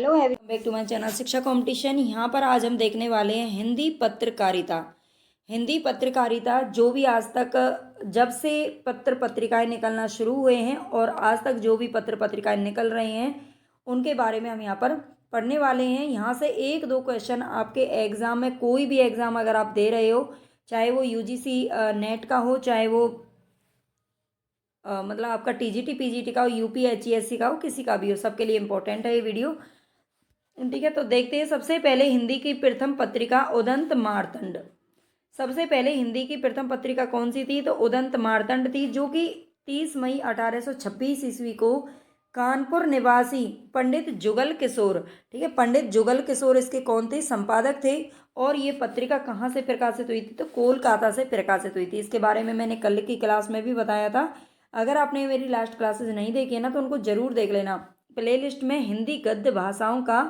Hello everyone, back to my channel Shiksha competition. यहाँ पर आज हम देखने वाले हैं हिंदी पत्रकारिता। हिंदी पत्रकारिता जो भी आज तक जब से पत्र पत्रिकाएं निकलना शुरू हुए हैं और आज तक जो भी पत्र पत्रिकाएं निकल रहे हैं उनके बारे में हम यहाँ पर पढ़ने वाले हैं। यहाँ से एक दो क्वेश्चन आपके एग्ज़ाम में, कोई भी एग्ज़ाम अगर आप दे रहे हो, चाहे वो यूजीसी नेट का हो, चाहे वो मतलब आपका टीजीटी पीजीटी का हो, यूपीएचईएससी का हो, किसी का भी हो, सबके लिए इम्पोर्टेंट है ये वीडियो। ठीक है, तो देखते हैं। सबसे पहले हिंदी की प्रथम पत्रिका उदंत मार्तंड। सबसे पहले हिंदी की प्रथम पत्रिका कौन सी थी? तो उदंत मार्तंड थी, जो कि 30 मई 1826 ईस्वी को कानपुर निवासी पंडित जुगल किशोर, ठीक है, पंडित जुगल किशोर इसके कौन थे? संपादक थे। और ये पत्रिका कहाँ से प्रकाशित हुई थी? तो कोलकाता से प्रकाशित हुई थी। इसके बारे में मैंने कल की क्लास में भी बताया था। अगर आपने मेरी लास्ट क्लासेस नहीं देखी है ना, तो उनको जरूर देख लेना। प्लेलिस्ट में हिंदी गद्य भाषाओं का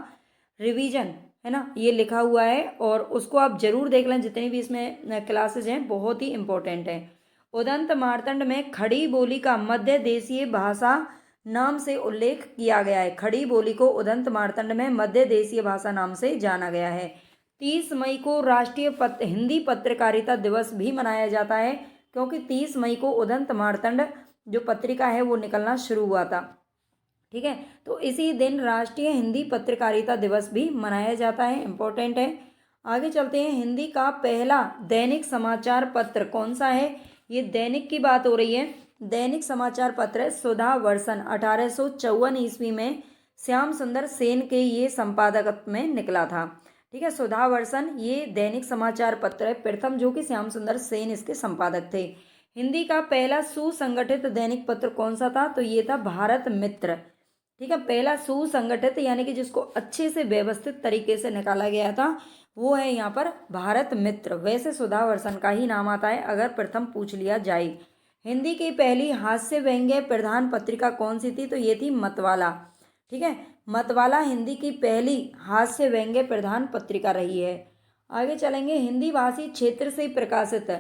रिवीजन है ना, ये लिखा हुआ है, और उसको आप जरूर देख लें। जितनी भी इसमें क्लासेज हैं बहुत ही इंपॉर्टेंट है। उदंत मार्तंड में खड़ी बोली का मध्य देशीय भाषा नाम से उल्लेख किया गया है। खड़ी बोली को उदंत मार्तंड में मध्य देशीय भाषा नाम से जाना गया है। 30 मई को राष्ट्रीय हिंदी पत्रकारिता दिवस भी मनाया जाता है, क्योंकि 30 मई को उदंत मार्तंड जो पत्रिका है वो निकलना शुरू हुआ था। ठीक है, तो इसी दिन राष्ट्रीय हिंदी पत्रकारिता दिवस भी मनाया जाता है, इम्पोर्टेंट है। आगे चलते हैं। हिंदी का पहला दैनिक समाचार पत्र कौन सा है? ये दैनिक की बात हो रही है। दैनिक समाचार पत्र सुधा वर्षन 1854 ईस्वी में श्याम सुंदर सेन के ये संपादकत्व में निकला था। ठीक है, सुधा वर्षन ये दैनिक समाचार पत्र है प्रथम, जो कि श्याम सुंदर सेन इसके संपादक थे। हिंदी का पहला सुसंगठित दैनिक पत्र कौन सा था? तो ये था भारत मित्र। ठीक है, पहला सुसंगठित यानी कि जिसको अच्छे से व्यवस्थित तरीके से निकाला गया था, वो है यहाँ पर भारत मित्र। वैसे सुधा वर्षन का ही नाम आता है अगर प्रथम पूछ लिया जाए। हिंदी की पहली हास्य व्यंग्य प्रधान पत्रिका कौन सी थी? तो ये थी मतवाला। ठीक है, मतवाला हिंदी की पहली हास्य व्यंग्य प्रधान पत्रिका रही है। आगे चलेंगे। हिंदी भाषी क्षेत्र से प्रकाशित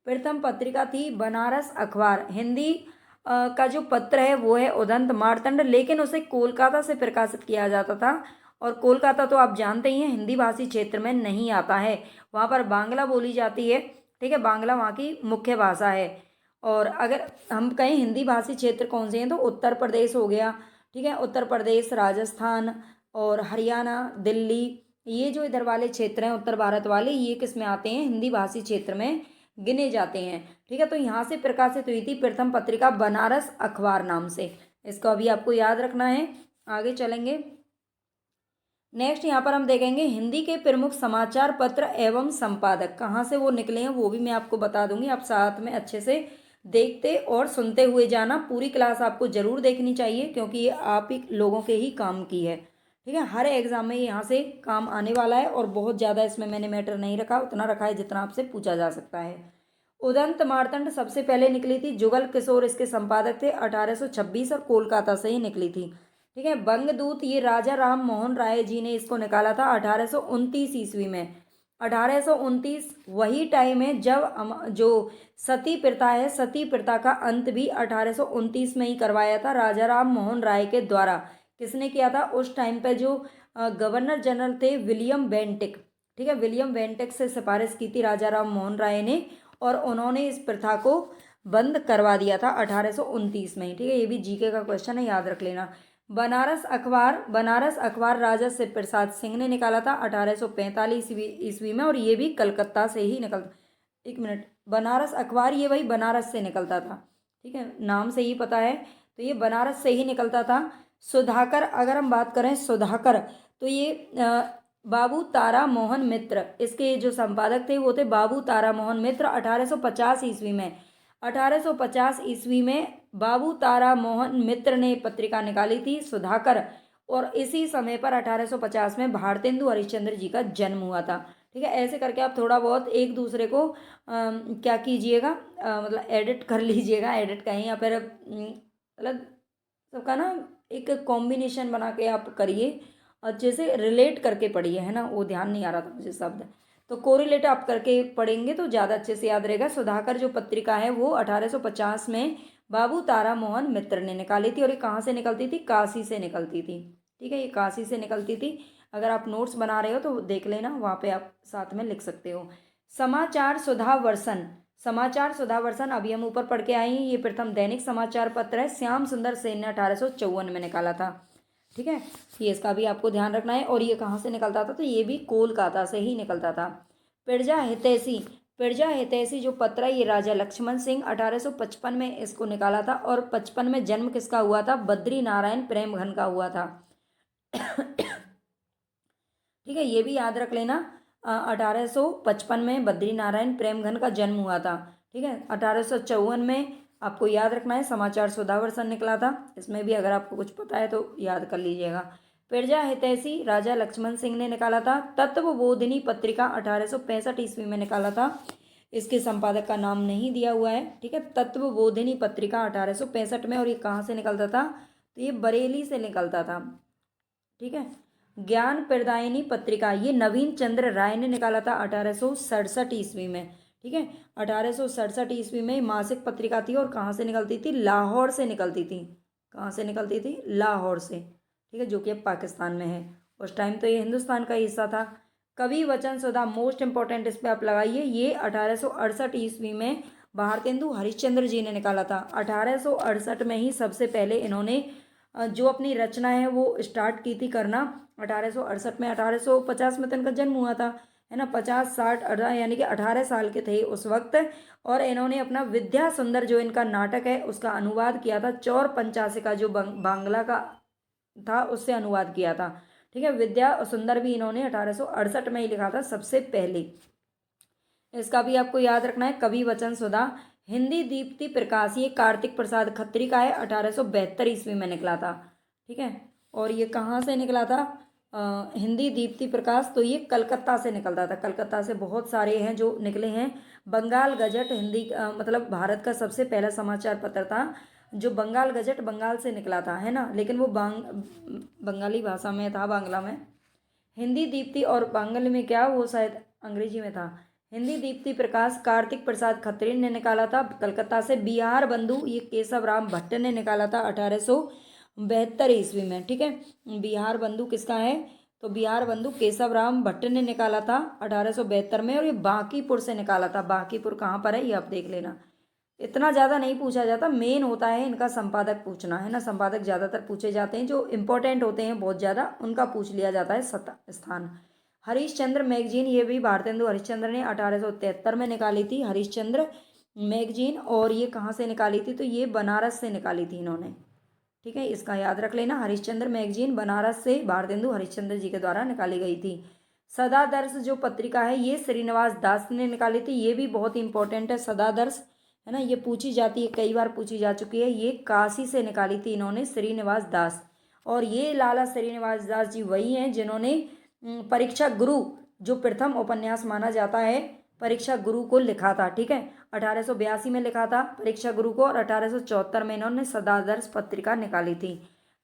प्रथम पत्रिका थी बनारस अखबार। हिंदी का जो पत्र है वो है उदंत मार्तंड, लेकिन उसे कोलकाता से प्रकाशित किया जाता था। और कोलकाता तो आप जानते ही हैं हिंदी भाषी क्षेत्र में नहीं आता है, वहाँ पर बांग्ला बोली जाती है। ठीक है, बांग्ला वहाँ की मुख्य भाषा है। और अगर हम कहें हिंदी भाषी क्षेत्र कौन से हैं, तो उत्तर प्रदेश हो गया। ठीक है, उत्तर प्रदेश, राजस्थान और हरियाणा, दिल्ली, ये जो इधर वाले क्षेत्र हैं उत्तर भारत वाले, ये किस में आते हैं? हिंदी भाषी क्षेत्र में गिने जाते हैं। ठीक है, तो यहाँ से प्रकाशित हुई थी प्रथम पत्रिका बनारस अखबार नाम से। इसको अभी आपको याद रखना है। आगे चलेंगे। नेक्स्ट यहाँ पर हम देखेंगे हिंदी के प्रमुख समाचार पत्र एवं संपादक कहाँ से वो निकले हैं, वो भी मैं आपको बता दूंगी। आप साथ में अच्छे से देखते और सुनते हुए जाना। पूरी क्लास आपको जरूर देखनी चाहिए, क्योंकि ये आप ही लोगों के ही काम की है। ठीक है, हर एग्जाम में यहाँ से काम आने वाला है, और बहुत ज़्यादा इसमें मैंने मैटर नहीं रखा, उतना रखा है जितना आपसे पूछा जा सकता है। उदंत मार्तंड सबसे पहले निकली थी, जुगल किशोर इसके संपादक थे, 1826, और कोलकाता से ही निकली थी। ठीक है, बंगदूत ये राजा राम मोहन राय जी ने इसको निकाला था 1829 ईस्वी में। 1829 वही टाइम है जब जो सती प्रथा है, सती प्रथा का अंत भी 1829 में ही करवाया था राजा राम मोहन राय के द्वारा। किसने किया था? उस टाइम पे जो गवर्नर जनरल थे विलियम बेंटिक। ठीक है, विलियम बेंटिक से सिफारिश की थी राजा राम मोहन राय ने, और उन्होंने इस प्रथा को बंद करवा दिया था 1829 में। ठीक है, ये भी जीके का क्वेश्चन है, याद रख लेना। बनारस अखबार राजा शिव प्रसाद सिंह ने निकाला था 1845 ईस्वी में, और ये भी कलकत्ता से ही निकलता। एक मिनट, बनारस अखबार ये वही बनारस से निकलता था। ठीक है, नाम से ही पता है, तो ये बनारस से ही निकलता था। सुधाकर, अगर हम बात करें सुधाकर, तो ये बाबू तारा मोहन मित्र इसके जो संपादक थे वो थे बाबू तारा मोहन मित्र। 1850 ईस्वी में 1850 ईस्वी में बाबू तारा मोहन मित्र ने पत्रिका निकाली थी सुधाकर, और इसी समय पर 1850 में भारतेंदु हरिश्चंद्र जी का जन्म हुआ था। ठीक है, ऐसे करके आप थोड़ा बहुत एक दूसरे को क्या कीजिएगा, मतलब एडिट कर लीजिएगा, एडिट कहें या फिर मतलब सबका ना एक कॉम्बिनेशन बना के आप करिए, अच्छे से रिलेट करके पढ़िए, है ना। वो ध्यान नहीं आ रहा था मुझे शब्द, तो कोरिलेट आप करके पढ़ेंगे तो ज़्यादा अच्छे से याद रहेगा। सुधाकर जो पत्रिका है वो 1850 में बाबू तारा मोहन मित्र ने निकाली थी, और ये कहाँ से निकलती थी? काशी से निकलती थी। ठीक है, ये काशी से निकलती थी। अगर आप नोट्स बना रहे हो तो देख लेना, वहाँ पे आप साथ में लिख सकते हो। समाचार सुधा वर्षन, समाचार सुधा वर्षन अभी हम ऊपर पढ़ के आए हैं, ये प्रथम दैनिक समाचार पत्र है, श्याम सुंदर सेन ने 1854 में निकाला था। ठीक है, ये इसका भी आपको ध्यान रखना है। और ये कहाँ से निकलता था, तो ये भी कोलकाता से ही निकलता था। प्रजा हितैषी, प्रजा हितैषी जो पत्र है, ये राजा लक्ष्मण सिंह 1855 में इसको निकाला था। और 55 में जन्म किसका हुआ था, बद्री नारायण प्रेमघन का हुआ था। ठीक है, ये भी याद रख लेना, 1855 में बद्री नारायण प्रेमघन का जन्म हुआ था। ठीक है, 1854 में आपको याद रखना है समाचार सुधावर्षन निकला था। इसमें भी अगर आपको कुछ पता है तो याद कर लीजिएगा। प्रजा हितैषी राजा लक्ष्मण सिंह ने निकाला था। तत्वबोधिनी पत्रिका 1865 ईस्वी में निकाला था। इसके संपादक का नाम नहीं दिया हुआ है। ठीक है, तत्वबोधिनी पत्रिका 1865 में। और ये कहाँ से निकलता था, तो ये बरेली से निकलता था। ठीक है, ज्ञान प्रदायिनी पत्रिका ये नवीन चंद्र राय ने निकाला था 1867 ईस्वी में। ठीक है, 1867 ईस्वी में मासिक पत्रिका थी। और कहाँ से निकलती थी, लाहौर से निकलती थी। कहाँ से निकलती थी, लाहौर से। ठीक है, जो कि अब पाकिस्तान में है। उस टाइम तो ये हिंदुस्तान का हिस्सा था। कवि वचन सुधा मोस्ट इंपॉर्टेंट, इस पर आप लगाइए, ये 1868 ईस्वी में भारतेंदु हरिश्चंद्र जी ने निकाला था। 1868 में ही सबसे पहले इन्होंने जो अपनी रचना है वो स्टार्ट की थी करना 1868 में। 1850 में तो इनका जन्म हुआ था, है ना, 50 60 18 यानी कि 18 साल के थे उस वक्त। और इन्होंने अपना विद्या सुंदर जो इनका नाटक है उसका अनुवाद किया था, चौर पंचासिका जो बांग्ला का था उससे अनुवाद किया था। ठीक है, विद्या सुंदर भी इन्होंने 1868 में ही लिखा था सबसे पहले। इसका भी आपको याद रखना है, कवि वचन सुधा। हिंदी दीप्ति प्रकाश ये कार्तिक प्रसाद खत्री का है, 1872 ईस्वी में निकला था। ठीक है, और ये कहाँ से निकला था, हिंदी दीप्ति प्रकाश, तो ये कलकत्ता से निकलता था। कलकत्ता से बहुत सारे हैं जो निकले हैं। बंगाल गजट हिंदी मतलब भारत का सबसे पहला समाचार पत्र था। जो बंगाल गजट बंगाल से निकला था, है ना, लेकिन वो बंगाली भाषा में था, बांग्ला में। हिंदी दीप्ति और बांग्ला में क्या, वो शायद अंग्रेजी में था। हिंदी दीप्ति प्रकाश कार्तिक प्रसाद खत्री ने निकाला था कलकत्ता से। बिहार बंधु ये केशव राम भट्ट ने निकाला था 1872 ईस्वी में। ठीक है, बिहार बंधु किसका है, तो बिहार बंधु केशव राम भट्ट ने निकाला था 1872 में। और ये बांकीपुर से निकाला था। बांकीपुर कहाँ पर है ये आप देख लेना। इतना ज़्यादा नहीं पूछा जाता, मेन होता है इनका संपादक पूछना, है ना। संपादक ज़्यादातर पूछे जाते हैं, जो इंपॉर्टेंट होते हैं बहुत ज़्यादा उनका पूछ लिया जाता है स्थान। हरिश्चंद्र मैगजीन ये भी भारतेंदु हरिश्चंद्र ने 1873 में निकाली थी, हरिश्चंद्र मैगजीन। और ये कहाँ से निकाली थी, तो ये बनारस से निकाली थी इन्होंने। ठीक है, इसका याद रख लेना, हरिश्चंद्र मैगजीन बनारस से भारतेंदु हरिश्चंद्र जी के द्वारा निकाली गई थी। सदादर्श जो पत्रिका है ये श्रीनिवास दास ने निकाली थी। ये भी बहुत इंपॉर्टेंट है सदादर्श, है ना, ये पूछी जाती है, कई बार पूछी जा चुकी है। ये काशी से निकाली थी इन्होंने, श्रीनिवास दास। और ये लाला श्रीनिवास दास जी वही हैं जिन्होंने परीक्षा गुरु जो प्रथम उपन्यास माना जाता है परीक्षा गुरु को लिखा था। ठीक है, 1882 में लिखा था परीक्षा गुरु को। और 1874 में इन्होंने सदादर्श पत्रिका निकाली थी।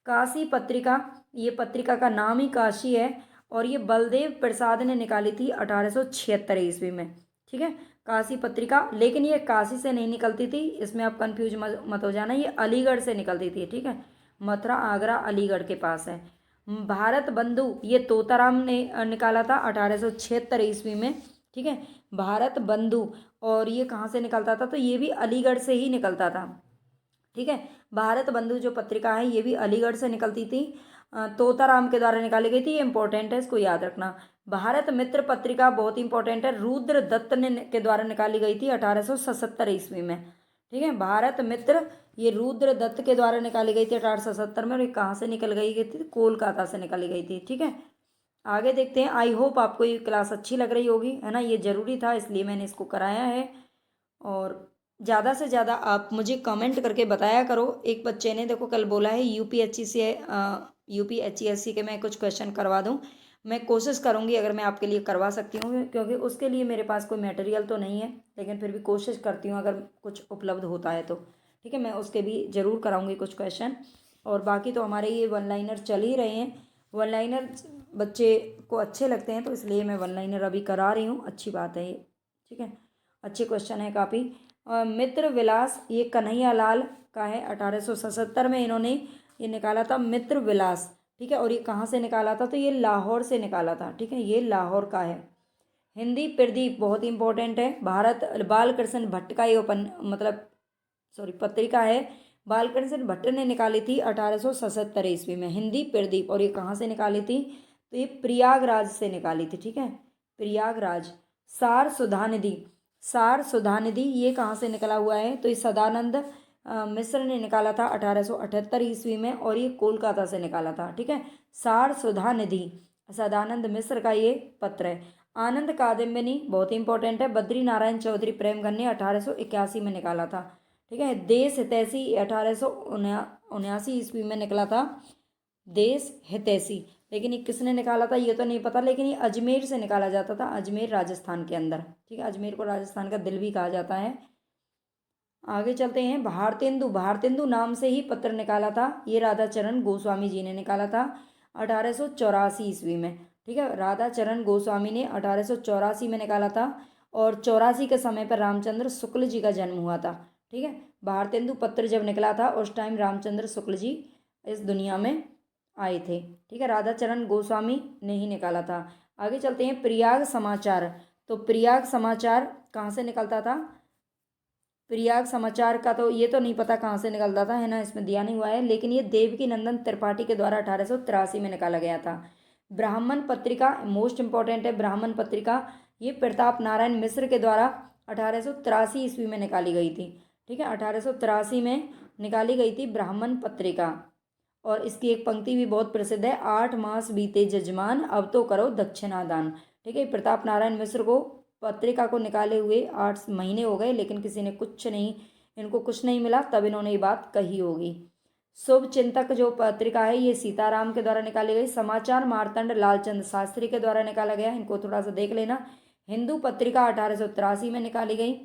काशी पत्रिका ये पत्रिका का नाम ही काशी है। और ये बलदेव प्रसाद ने निकाली थी 1876 ईस्वी में। ठीक है, काशी पत्रिका, लेकिन ये काशी से नहीं निकलती थी, इसमें आप कंफ्यूज मत हो जाना, ये अलीगढ़ से निकलती थी। ठीक है, मथुरा आगरा अलीगढ़ के पास है। भारत बंधु ये तोताराम ने निकाला था 1876 ईस्वी में। ठीक है, भारत बंधु। और ये कहाँ से निकलता था, तो ये भी अलीगढ़ से ही निकलता था। ठीक है, भारत बंधु जो पत्रिका है ये भी अलीगढ़ से निकलती थी, तोताराम के द्वारा निकाली गई थी। ये इंपॉर्टेंट है, इसको याद रखना। भारत मित्र पत्रिका बहुत इंपॉर्टेंट है, रुद्र दत्त ने के द्वारा निकाली गई थी 1877 ईस्वी में। ठीक है, भारत मित्र ये रुद्र दत्त के द्वारा निकाली गई थी 1877 में। और ये कहाँ से निकल गई थी, कोलकाता से निकाली गई थी। ठीक है, आगे देखते हैं। आई होप आपको ये क्लास अच्छी लग रही होगी, है ना, ये ज़रूरी था इसलिए मैंने इसको कराया है। और ज़्यादा से ज़्यादा आप मुझे कमेंट करके बताया करो। एक बच्चे ने देखो कल बोला है यूपीएससी से यूपीएचईएससी के मैं कुछ क्वेश्चन करवा दूं। मैं कोशिश करूंगी अगर मैं आपके लिए करवा सकती हूँ, क्योंकि उसके लिए मेरे पास कोई मटेरियल तो नहीं है, लेकिन फिर भी कोशिश करती हूँ अगर कुछ उपलब्ध होता है तो। ठीक है, मैं उसके भी ज़रूर कराऊंगी कुछ क्वेश्चन। और बाकी तो हमारे ये वन लाइनर चल ही रहे हैं। वन लाइनर बच्चे को अच्छे लगते हैं, तो इसलिए मैं वन लाइनर अभी करा रही हूँ, अच्छी बात है ये। ठीक है, अच्छे क्वेश्चन है काफ़ी। मित्र विलास ये कन्हैया लाल का है, 1877 में इन्होंने ये निकाला था मित्र विलास। ठीक है। और ये कहाँ से निकाला था, तो ये लाहौर से निकाला था, ठीक है, ये लाहौर का है। हिंदी प्रदीप बहुत इंपॉर्टेंट है, भारत बालकृष्ण भट्ट का ये पत्रिका है, बालकृष्ण भट्ट ने निकाली थी 1877 ईस्वी में हिंदी प्रदीप। और ये कहाँ से निकाली थी, तो ये प्रयागराज से निकाली थी, ठीक है, प्रयागराज। सार सुधानिधि, सार सुधानिधि ये कहाँ से निकला हुआ है, तो ये सदानंद मिश्र ने निकाला था 1878 ईस्वी में, और ये कोलकाता से निकाला था, ठीक है। सार सुधानिधि सदानंद मिश्र का ये पत्र है। आनंद कादम्बिनी बहुत इंपॉर्टेंट है, बद्री नारायण चौधरी प्रेमगन ने 1881 में निकाला था, ठीक है। देश हितैषी 1879 ईस्वी में निकला था, देश हितैषी। लेकिन ये किसने निकाला था ये तो नहीं पता, लेकिन ये अजमेर से निकाला जाता था, अजमेर राजस्थान के अंदर, ठीक है। अजमेर को राजस्थान का दिल भी कहा जाता है। आगे चलते हैं। भारतेंदु, भारतेंदु नाम से ही पत्र निकाला था, ये राधा चरण गोस्वामी जी ने निकाला था 1884 ईस्वी में, ठीक है। राधा चरण गोस्वामी ने 1884 में निकाला था, और 84 के समय पर रामचंद्र शुक्ल जी का जन्म हुआ था, ठीक है। भारतेंदु पत्र जब निकला था उस टाइम रामचंद्र शुक्ल जी इस दुनिया में आए थे, ठीक है। राधा चरण गोस्वामी ने ही निकाला था। आगे चलते हैं। प्रयाग समाचार, तो प्रयाग समाचार कहाँ से निकलता था, प्रयाग समाचार का तो ये तो नहीं पता कहाँ से निकलता था, है ना, इसमें दिया नहीं हुआ है, लेकिन ये देवकी नंदन त्रिपाठी के द्वारा 1883 में निकाला गया था। ब्राह्मण पत्रिका मोस्ट इंपॉर्टेंट है, ब्राह्मण पत्रिका ये प्रताप नारायण मिश्र के द्वारा 1883 ईस्वी में निकाली गई थी, ठीक है। 1883 में निकाली गई थी ब्राह्मण पत्रिका। और इसकी एक पंक्ति भी बहुत प्रसिद्ध है, 8 मास बीते जजमान अब तो करो दक्षिणादान, ठीक है। प्रताप नारायण मिश्र को पत्रिका को निकाले हुए 8 महीने हो गए, लेकिन किसी ने कुछ नहीं, इनको कुछ नहीं मिला, तब इन्होंने ये बात कही होगी। शुभ चिंतक जो पत्रिका है ये सीताराम के द्वारा निकाली गई। समाचार मार्तंड लालचंद शास्त्री के द्वारा निकाला गया, इनको थोड़ा सा देख लेना। हिंदू पत्रिका 1883 में निकाली गई।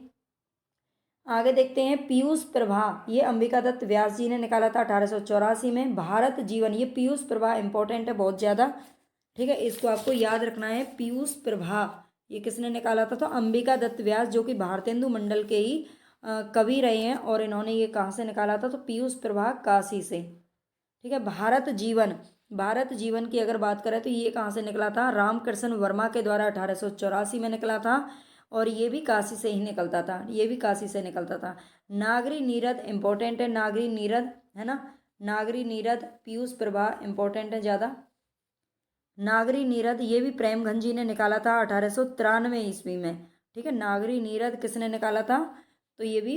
आगे देखते हैं। पीयूष प्रभा ये अंबिका दत्त व्यास जी ने निकाला था 1884 में। भारत जीवन ये पीयूष प्रभा इंपॉर्टेंट है बहुत ज़्यादा, ठीक है, इसको आपको याद रखना है। पीयूष प्रभा ये किसने निकाला था, तो अंबिका दत्त व्यास जो कि भारतेंदु मंडल के ही कवि रहे हैं, और इन्होंने ये कहाँ से निकाला था, तो पीयूष प्रभा काशी से, ठीक है। भारत जीवन, भारत जीवन की अगर बात करें तो ये कहाँ से निकला था, रामकृष्ण वर्मा के द्वारा 1884 में निकला था, और ये भी काशी से ही निकलता था, ये भी काशी से निकलता था। नागरी नीरद इंपॉर्टेंट है, नागरी नीरद है ना, नागरी नीरद पीयूष प्रभा इंपॉर्टेंट है ज़्यादा। नागरी नीरद ये भी प्रेमगंज जी ने निकाला था 1893 ईस्वी में, ठीक है। नागरी नीरद किसने निकाला था, तो ये भी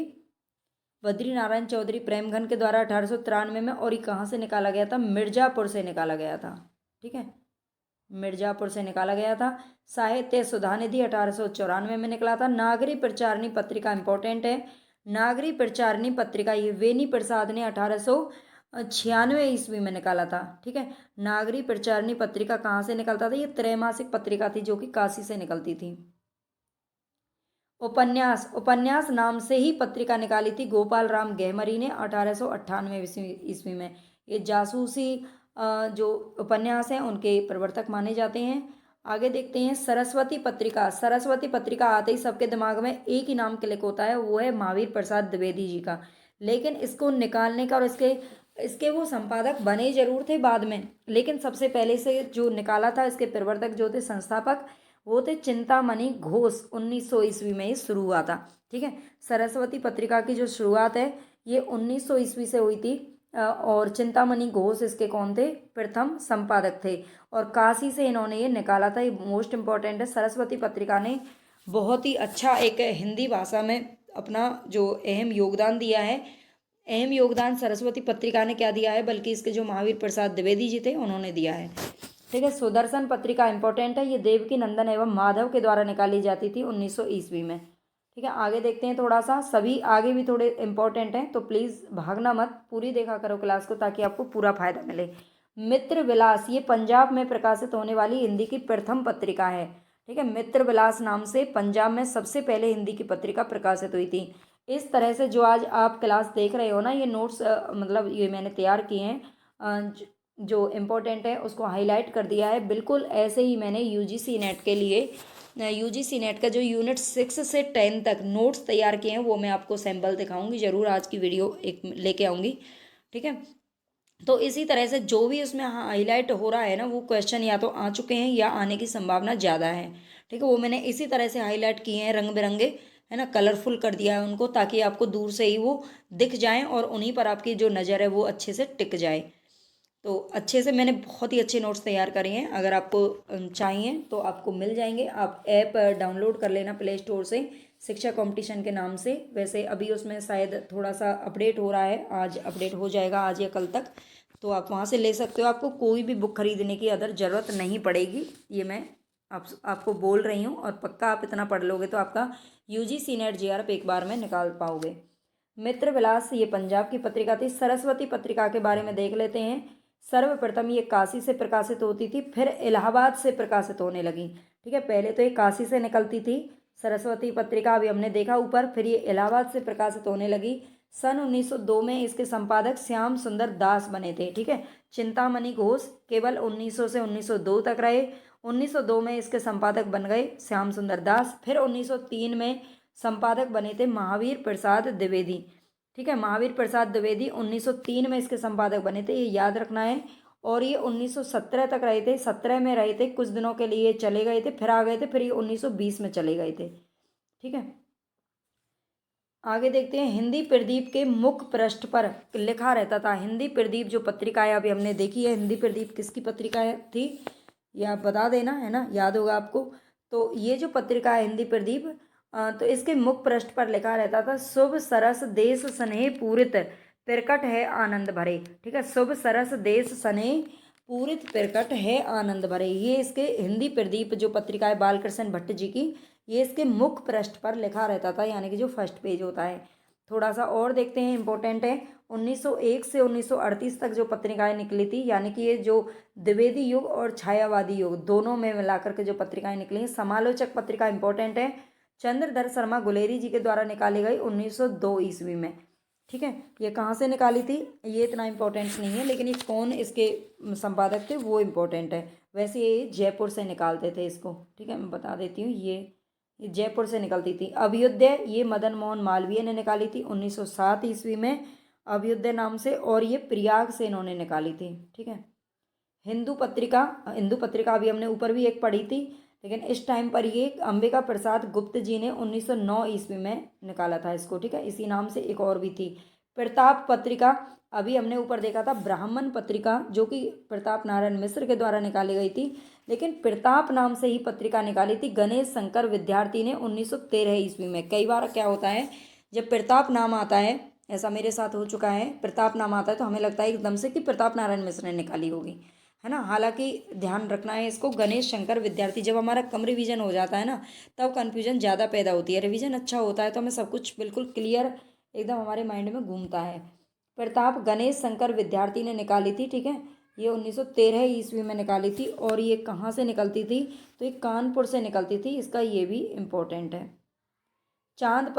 बद्री नारायण चौधरी प्रेमगन के द्वारा 1893 में। और ये कहाँ से निकाला गया था, मिर्जापुर से निकाला गया था, ठीक है, मिर्जापुर से निकाला गया था। साहित्य सुधानिधि 1894 में निकला था। नागरी प्रचारणी पत्रिका इंपॉर्टेंट है, नागरी प्रचारणी पत्रिका ये वेनी प्रसाद ने 1896 ईस्वी में निकाला था, ठीक है। नागरी प्रचारणी पत्रिका कहाँ से निकलता था, ये त्रैमासिक पत्रिका थी जो कि काशी से निकलती थी। उपन्यास, उपन्यास नाम से ही पत्रिका निकाली थी गोपाल राम गहमरी ने 1898 ईस्वी में। ये जासूसी जो उपन्यास हैं उनके प्रवर्तक माने जाते हैं। आगे देखते हैं। सरस्वती पत्रिका, सरस्वती पत्रिका आते ही सबके दिमाग में एक ही नाम क्लिक होता है, वो है महावीर प्रसाद द्विवेदी जी का। लेकिन इसको निकालने का और इसके इसके वो संपादक बने जरूर थे बाद में, लेकिन सबसे पहले से जो निकाला था इसके प्रवर्तक जो थे, संस्थापक, वो थे चिंतामणि घोष। 1900 ईस्वी में ये शुरू हुआ था, ठीक है। सरस्वती पत्रिका की जो शुरुआत है ये 1900 ईस्वी से हुई थी, और चिंतामणि घोष इसके कौन थे, प्रथम संपादक थे, और काशी से इन्होंने ये निकाला था। ये मोस्ट इम्पॉर्टेंट है। सरस्वती पत्रिका ने बहुत ही अच्छा एक हिंदी भाषा में अपना जो अहम योगदान दिया है। अहम योगदान सरस्वती पत्रिका ने क्या दिया है, बल्कि इसके जो महावीर प्रसाद द्विवेदी जी थे उन्होंने दिया है, ठीक है। सुदर्शन पत्रिका इंपॉर्टेंट है, ये देवकी नंदन एवं माधव के द्वारा निकाली जाती थी 1900 ईस्वी में, ठीक है। आगे देखते हैं थोड़ा सा, सभी आगे भी थोड़े इंपॉर्टेंट हैं, तो प्लीज़ भागना मत, पूरी देखा करो क्लास को ताकि आपको पूरा फायदा मिले। मित्र विलास ये पंजाब में प्रकाशित होने वाली हिंदी की प्रथम पत्रिका है, ठीक है। मित्र विलास नाम से पंजाब में सबसे पहले हिंदी की पत्रिका प्रकाशित हुई थी। इस तरह से जो आज आप क्लास देख रहे हो ना, ये नोट्स मतलब ये मैंने तैयार किए हैं, जो इम्पोर्टेंट है उसको हाईलाइट कर दिया है। बिल्कुल ऐसे ही मैंने यूजीसी नेट के लिए, यूजीसी नेट का जो यूनिट 6 से 10 तक नोट्स तैयार किए हैं वो मैं आपको सैम्पल दिखाऊंगी, ज़रूर आज की वीडियो एक लेके आऊँगी, ठीक है। तो इसी तरह से जो भी उसमें हाईलाइट हो रहा है ना, वो क्वेश्चन या तो आ चुके हैं या आने की संभावना ज़्यादा है। ठीक है, वो मैंने इसी तरह से हाईलाइट किए हैं, रंग बिरंगे, है ना, कलरफुल कर दिया है उनको, ताकि आपको दूर से ही वो दिख जाएं और उन्हीं पर आपकी जो नज़र है वो अच्छे से टिक जाए। तो अच्छे से मैंने बहुत ही अच्छे नोट्स तैयार करे हैं, अगर आपको चाहिए तो आपको मिल जाएंगे। आप ऐप डाउनलोड कर लेना प्ले स्टोर से, शिक्षा कंपटीशन के नाम से। वैसे अभी उसमें शायद थोड़ा सा अपडेट हो रहा है, आज अपडेट हो जाएगा, आज या कल तक, तो आप वहाँ से ले सकते हो। आपको कोई भी बुक खरीदने की अदर ज़रूरत नहीं पड़ेगी, ये मैं आपको बोल रही हूँ। और पक्का आप इतना पढ़ लोगे तो आपका यूजीसी नेट जीआरएफ एक बार में निकाल पाओगे। मित्र विलास ये पंजाब की पत्रिका थी। सरस्वती पत्रिका के बारे में देख लेते हैं। सर्वप्रथम ये काशी से प्रकाशित होती थी, फिर इलाहाबाद से प्रकाशित होने लगी। ठीक है, पहले तो ये काशी से निकलती थी सरस्वती पत्रिका, अभी हमने देखा ऊपर, फिर ये इलाहाबाद से प्रकाशित होने लगी। सन 1902 में इसके संपादक श्याम सुंदर दास बने थे। ठीक है, चिंतामणि घोष केवल 1900 से 1902 तक रहे। 1902 में इसके संपादक बन गए श्याम सुंदर दास। फिर 1903 में संपादक बने थे महावीर प्रसाद द्विवेदी। ठीक है, महावीर प्रसाद द्विवेदी 1903 में इसके संपादक बने थे, ये याद रखना है। और ये 1917 तक रहे थे, 17 में रहे थे, कुछ दिनों के लिए चले गए थे, फिर आ गए थे, फिर ये 1920 में चले गए थे। ठीक है, आगे देखते हैं। हिंदी प्रदीप के मुख पृष्ठ पर लिखा रहता था। हिंदी प्रदीप जो पत्रिका है, अभी हमने देखी है, हिंदी प्रदीप किसकी पत्रिका है थी, ये आप बता देना, है ना, याद होगा आपको। तो ये जो पत्रिका है हिंदी प्रदीप, तो इसके मुख पृष्ठ पर लिखा रहता था, शुभ सरस देश स्नेह पूरित प्रकट है आनंद भरे। ठीक है, शुभ सरस देश स्नेह पूरित प्रकट है आनंद भरे, ये इसके हिंदी प्रदीप जो पत्रिका है बालकृष्ण भट्ट जी की, ये इसके मुख पृष्ठ पर लिखा रहता था, यानी कि जो फर्स्ट पेज होता है। थोड़ा सा और देखते हैं, इंपॉर्टेंट है। 1901 से 1938 तक जो पत्रिकाएं निकली थी, यानी कि ये जो द्विवेदी युग और छायावादी युग दोनों में मिलाकर के जो पत्रिकाएं निकली, समालोचक पत्रिका इंपॉर्टेंट है, चंद्रधर शर्मा गुलेरी जी के द्वारा निकाली गई 1902 ईस्वी में। ठीक है, ये कहाँ से निकाली थी ये इतना इम्पोर्टेंट नहीं है, लेकिन ये कौन इसके संपादक थे वो इम्पोर्टेंट है। वैसे ये जयपुर से निकालते थे इसको। ठीक है, मैं बता देती हूँ, ये जयपुर से निकलती थी। अभ्युदय ये मदन मोहन मालवीय ने निकाली थी 1907 ईस्वी में, अभ्युदय नाम से, और ये प्रयाग से इन्होंने निकाली थी। ठीक है, हिंदू पत्रिका अभी हमने ऊपर भी एक पढ़ी थी, लेकिन इस टाइम पर ये अंबिका प्रसाद गुप्त जी ने 1909 ईस्वी में निकाला था इसको। ठीक है, इसी नाम से एक और भी थी प्रताप पत्रिका, अभी हमने ऊपर देखा था ब्राह्मण पत्रिका, जो कि प्रताप नारायण मिश्र के द्वारा निकाली गई थी, लेकिन प्रताप नाम से ही पत्रिका निकाली थी गणेश शंकर विद्यार्थी ने 1913 ईस्वी में। कई बार क्या होता है, जब प्रताप नाम आता है, ऐसा मेरे साथ हो चुका है, प्रताप नाम आता है तो हमें लगता है एकदम से कि प्रताप नारायण मिश्र ने निकाली होगी, है ना। हालांकि ध्यान रखना है इसको, गणेश शंकर विद्यार्थी। जब हमारा कम रिवीजन हो जाता है ना, तब कन्फ्यूजन ज़्यादा पैदा होती है। रिवीजन अच्छा होता है तो हमें सब कुछ बिल्कुल क्लियर एकदम हमारे माइंड में घूमता है। प्रताप गणेश शंकर विद्यार्थी ने निकाली थी। ठीक है, ये 1913 ईस्वी में निकाली थी। और ये कहाँ से निकलती थी, तो ये कानपुर से निकलती थी, इसका ये भी इम्पोर्टेंट है। चांद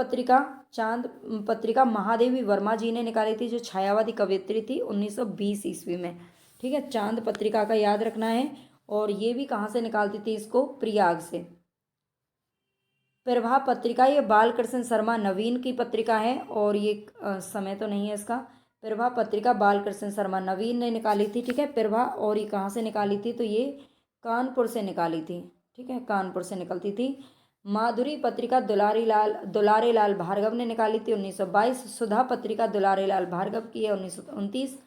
पत्रिका महादेवी वर्मा जी ने निकाली थी, जो छायावादी कवयित्री थी 1920 ईस्वी में। ठीक है, चांद पत्रिका का याद रखना है। और ये भी कहाँ से निकालती थी इसको, प्रयाग से। प्रभा पत्रिका ये बालकृष्ण शर्मा नवीन की पत्रिका है, और ये समय तो नहीं है इसका। प्रभा पत्रिका बालकृष्ण शर्मा नवीन ने निकाली थी। ठीक है, प्रभा, और ये कहाँ से निकाली थी, तो ये कानपुर से निकाली थी। ठीक है, कानपुर से निकलती थी। माधुरी पत्रिका दुलारे लाल भार्गव ने निकाली थी 1922। सुधा पत्रिका दुलारे लाल भार्गव की है 1929।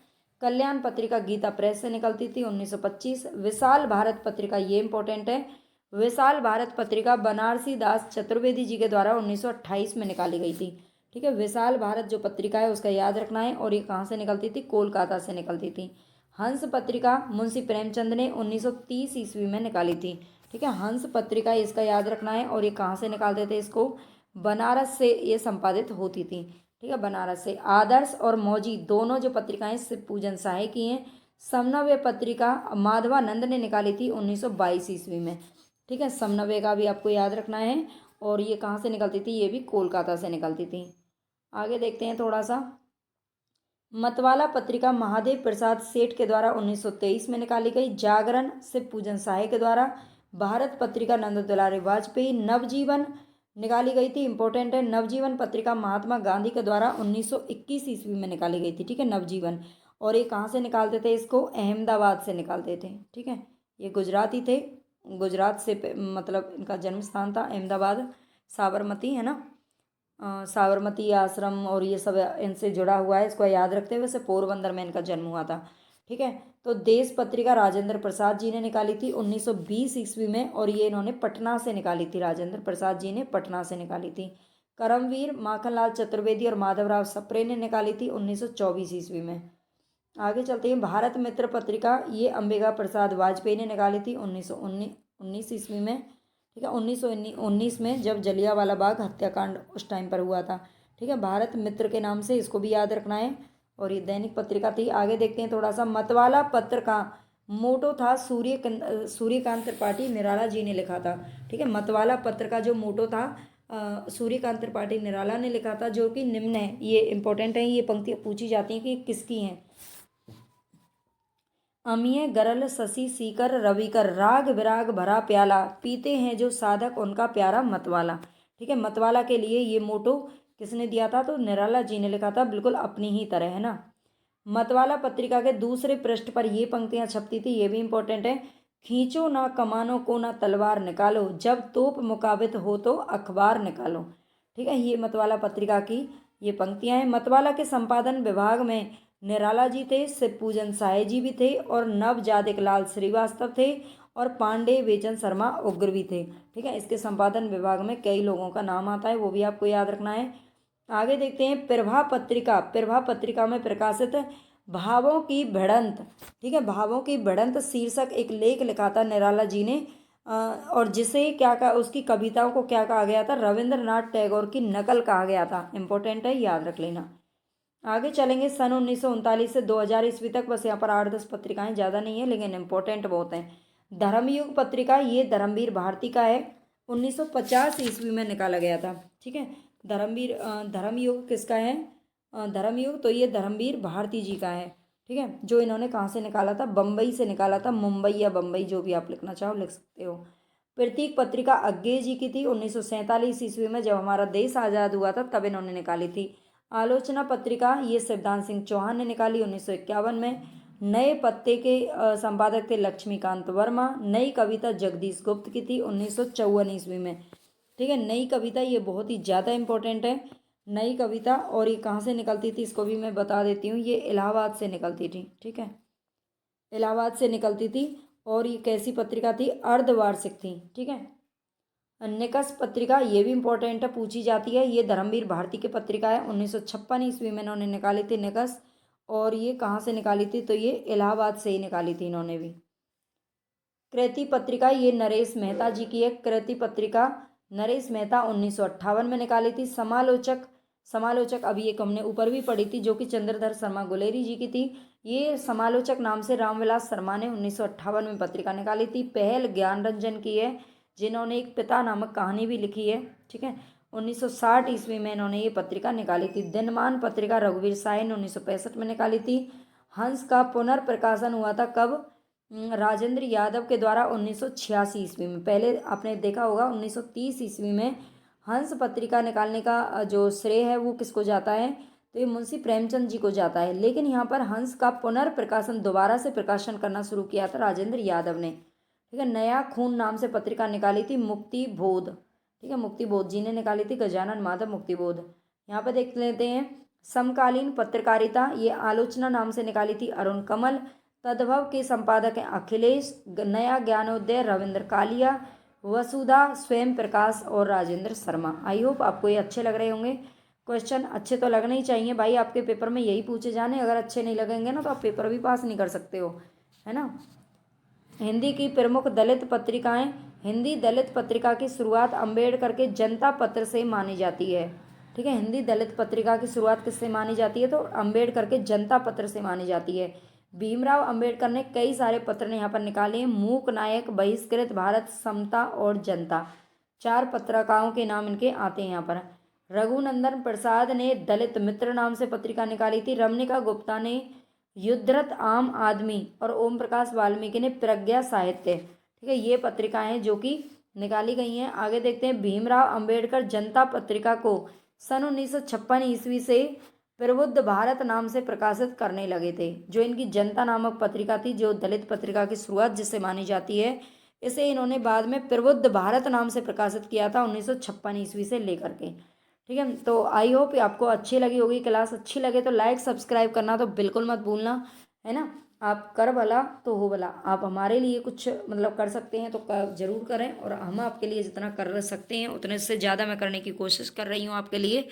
कल्याण पत्रिका गीता प्रेस से निकलती थी 1925। विशाल भारत पत्रिका, ये इंपॉर्टेंट है, विशाल भारत पत्रिका बनारसी दास चतुर्वेदी जी के द्वारा 1928 में निकाली गई थी। ठीक है, विशाल भारत जो पत्रिका है उसका याद रखना है। और ये कहाँ से निकलती थी, कोलकाता से निकलती थी। हंस पत्रिका मुंशी प्रेमचंद ने 1930 ईस्वी में निकाली थी। ठीक है, हंस पत्रिका इसका याद रखना है। और ये कहाँ से निकालते थे इसको, बनारस से ये संपादित होती थी। ठीक है, बनारस से। आदर्श और मौजी दोनों जो पत्रिकाएं शिव पूजन साहे की हैं। समनव्य पत्रिका माधवानंद ने निकाली थी 1922 ईस्वी में। ठीक है, समनव्य का भी आपको याद रखना है। और ये कहाँ से निकलती थी, ये भी कोलकाता से निकलती थी। आगे देखते हैं थोड़ा सा। मतवाला पत्रिका महादेव प्रसाद सेठ के द्वारा 1923 में निकाली गई। जागरण शिव पूजन साहे के द्वारा। भारत पत्रिका नंद दुलारे वाजपेयी। नवजीवन निकाली गई थी, इंपॉर्टेंट है, नवजीवन पत्रिका महात्मा गांधी के द्वारा 1921 ईस्वी में निकाली गई थी। ठीक है, नवजीवन। और ये कहाँ से निकालते थे इसको? अहमदाबाद से निकालते थे। ठीक है, ये गुजराती थे, गुजरात से मतलब इनका जन्म स्थान था अहमदाबाद। साबरमती है ना, साबरमती आश्रम और ये सब इनसे जुड़ा हुआ है, इसको याद रखते हुए। वैसे पोरबंदर में इनका जन्म हुआ था। ठीक है, तो देश पत्रिका राजेंद्र प्रसाद जी ने निकाली थी 1920 ईस्वी में, और ये इन्होंने पटना से निकाली थी, राजेंद्र प्रसाद जी ने पटना से निकाली थी। करमवीर माखनलाल चतुर्वेदी और माधवराव सप्रे ने निकाली थी 1924 ईस्वी में। आगे चलते हैं, भारत मित्र पत्रिका, ये अंबिका प्रसाद वाजपेयी ने निकाली थी 1919 ईस्वी में। ठीक है, 1919 में जब जलियांवाला बाग हत्याकांड उस टाइम पर हुआ था। ठीक है, भारत मित्र के नाम से इसको भी याद रखना है, और ये दैनिक पत्रिका थी। आगे देखते हैं थोड़ा सा, मतवाला पत्र का मोटो था सूर्यकांत त्रिपाठी निराला जी ने लिखा था। ठीक है, मतवाला पत्र का जो मोटो था सूर्यकांत त्रिपाठी निराला ने लिखा था, जो कि निम्न है। ये इंपॉर्टेंट है, ये पंक्तियाँ पूछी जाती हैं कि किसकी हैं। अमिय गरल शशि सीकर रविकर, राग विराग भरा प्याला, पीते हैं जो साधक उनका प्यारा मतवाला। ठीक है, मतवाला के लिए ये मोटो किसने दिया था? तो निराला जी ने लिखा था, बिल्कुल अपनी ही तरह, है ना। मतवाला पत्रिका के दूसरे पृष्ठ पर ये पंक्तियां छपती थी, ये भी इंपॉर्टेंट है। खींचो ना कमानों को ना तलवार निकालो, जब तोप मुकाबित हो तो अखबार निकालो। ठीक है, ये मतवाला पत्रिका की ये पंक्तियां हैं। मतवाला के संपादन विभाग में निराला जी थे, शिवपूजन साय जी भी थे, और नवजादिक लाल श्रीवास्तव थे, और पांडे बेचन शर्मा उग्र भी थे। ठीक है, इसके संपादन विभाग में कई लोगों का नाम आता है, वो भी आपको याद रखना है। आगे देखते हैं, प्रभा पत्रिका, प्रभा पत्रिका में प्रकाशित भावों की भिड़ंत। ठीक है, भावों की भिड़ंत शीर्षक एक लेख लिखा था निराला जी ने, और जिसे क्या कहा, उसकी कविताओं को क्या कहा गया था? रविंद्रनाथ टैगोर की नकल कहा गया था। इंपॉर्टेंट है, याद रख लेना। आगे चलेंगे, सन 1939 से 2000 ईस्वी तक, बस यहाँ पर 8-10 पत्रिकाएं, ज़्यादा नहीं है लेकिन इंपॉर्टेंट बहुत हैं। धर्मयुग पत्रिका, ये धर्मवीर भारती का है, 1950 ईस्वी में निकाला गया था। ठीक है, धर्मयुग किसका है? धर्मयुग तो ये धर्मवीर भारती जी का है। ठीक है, जो इन्होंने कहाँ से निकाला था? बम्बई से निकाला था, मुंबई या बम्बई, जो भी आप लिखना चाहो लिख सकते हो। प्रतीक पत्रिका अग्गे जी की थी, 1947 ईस्वी में, जब हमारा देश आज़ाद हुआ था तब इन्होंने निकाली थी। आलोचना पत्रिका, ये शिवदान सिंह चौहान ने निकाली 1951 में। नए पत्ते के संपादक थे लक्ष्मीकांत वर्मा। नई कविता जगदीश गुप्त की थी 1954 ईस्वी में। ठीक है, नई कविता ये बहुत ही ज़्यादा इंपॉर्टेंट है, नई कविता। और ये कहाँ से निकलती थी इसको भी मैं बता देती हूँ, ये इलाहाबाद से निकलती थी। ठीक है, इलाहाबाद से निकलती थी, और ये कैसी पत्रिका थी? अर्धवार्षिक थी। ठीक है, निकस पत्रिका, ये भी इंपॉर्टेंट है, पूछी जाती है। ये धर्मवीर भारती की पत्रिका है, 1956 ईस्वी में इन्होंने निकाली थी निकस। और ये कहाँ से निकाली थी? तो ये इलाहाबाद से ही निकाली थी इन्होंने भी। कृति पत्रिका, ये नरेश मेहता जी की है। कृति पत्रिका नरेश मेहता 1958 में निकाली थी। समालोचक, समालोचक अभी एक हमने ऊपर भी पढ़ी थी, जो कि चंद्रधर शर्मा गुलेरी जी की थी। ये समालोचक नाम से रामविलास शर्मा ने 1958 में पत्रिका निकाली थी। पहल ज्ञान रंजन की है, जिन्होंने एक पिता नामक कहानी भी लिखी है। ठीक है, 1960 ईस्वी में इन्होंने ये पत्रिका निकाली थी। दिनमान पत्रिका रघुवीर साय ने 1965 में निकाली थी। हंस का पुनर्प्रकाशन हुआ था कब? राजेंद्र यादव के द्वारा 1986 ईस्वी में। पहले आपने देखा होगा 1930 ईस्वी में हंस पत्रिका निकालने का जो श्रेय है वो किसको जाता है? तो ये मुंशी प्रेमचंद जी को जाता है। लेकिन यहाँ पर हंस का पुनर्प्रकाशन, दोबारा से प्रकाशन करना शुरू किया था राजेंद्र यादव ने। ठीक है, नया खून नाम से पत्रिका निकाली थी मुक्ति बोध। ठीक है, मुक्ति बोध जी ने निकाली थी, गजानन माधव मुक्ति बोध। यहाँ पर देख लेते हैं, समकालीन पत्रकारिता, ये आलोचना नाम से निकाली थी अरुण कमल। तद्भव के संपादक हैं अखिलेश। नया ज्ञानोदय रविंद्र कालिया। वसुधा स्वयं प्रकाश और राजेंद्र शर्मा। आई होप आपको ये अच्छे लग रहे होंगे। क्वेश्चन अच्छे तो लगने ही चाहिए भाई, आपके पेपर में यही पूछे जाने। अगर अच्छे नहीं लगेंगे ना तो आप पेपर भी पास नहीं कर सकते हो, है ना। हिंदी की प्रमुख दलित पत्रिकाएं, हिंदी दलित पत्रिका की शुरुआत अंबेडकर के जनता पत्र से मानी जाती है। ठीक है, हिंदी दलित पत्रिका की शुरुआत किससे मानी जाती है? तो अंबेडकर के जनता पत्र से मानी जाती है। भीमराव अंबेडकर ने कई सारे पत्र ने यहाँ पर निकाले हैं। मूक नायक, बहिष्कृत भारत, समता और जनता, 4 पत्रिकाओं के नाम इनके आते हैं यहाँ पर। रघुनंदन प्रसाद ने दलित मित्र नाम से पत्रिका निकाली थी। रमनिका गुप्ता ने युद्धरत आम आदमी, और ओम प्रकाश वाल्मीकि ने प्रज्ञा साहित्य। ठीक है, ये पत्रिकाएं हैं जो कि निकाली गई हैं। आगे देखते हैं, भीमराव अंबेडकर जनता पत्रिका को सन 1956 ईस्वी से प्रबुद्ध भारत नाम से प्रकाशित करने लगे थे। जो इनकी जनता नामक पत्रिका थी, जो दलित पत्रिका की शुरुआत जिससे मानी जाती है, इसे इन्होंने बाद में प्रबुद्ध भारत नाम से प्रकाशित किया था 1956 ईस्वी से लेकर के। ठीक है, तो आई होप आपको अच्छी लगी होगी क्लास। अच्छी लगे तो लाइक सब्सक्राइब करना तो बिल्कुल मत भूलना, है ना। आप कर भला तो हो भला। आप हमारे लिए कुछ मतलब कर सकते हैं तो जरूर करें, और हम आपके लिए जितना कर सकते हैं उतने से ज़्यादा मैं करने की कोशिश कर रही हूँ आपके लिए।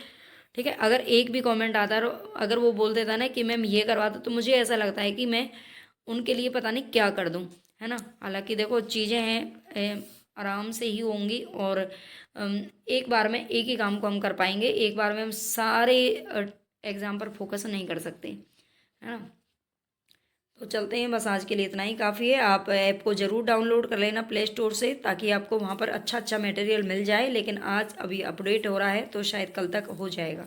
ठीक है, अगर एक भी कमेंट आता है, अगर वो बोल देता ना कि मैम ये करवा दो, तो मुझे ऐसा लगता है कि मैं उनके लिए पता नहीं क्या कर दूँ, है ना। हालांकि देखो चीज़ें हैं आराम से ही होंगी, और एक बार में एक ही काम को हम कर पाएंगे, एक बार में हम सारे एग्ज़ाम पर फोकस नहीं कर सकते, है ना। तो चलते हैं, बस आज के लिए इतना ही काफ़ी है। आप ऐप को ज़रूर डाउनलोड कर लेना प्ले स्टोर से, ताकि आपको वहाँ पर अच्छा अच्छा मटेरियल मिल जाए। लेकिन आज अभी अपडेट हो रहा है तो शायद कल तक हो जाएगा।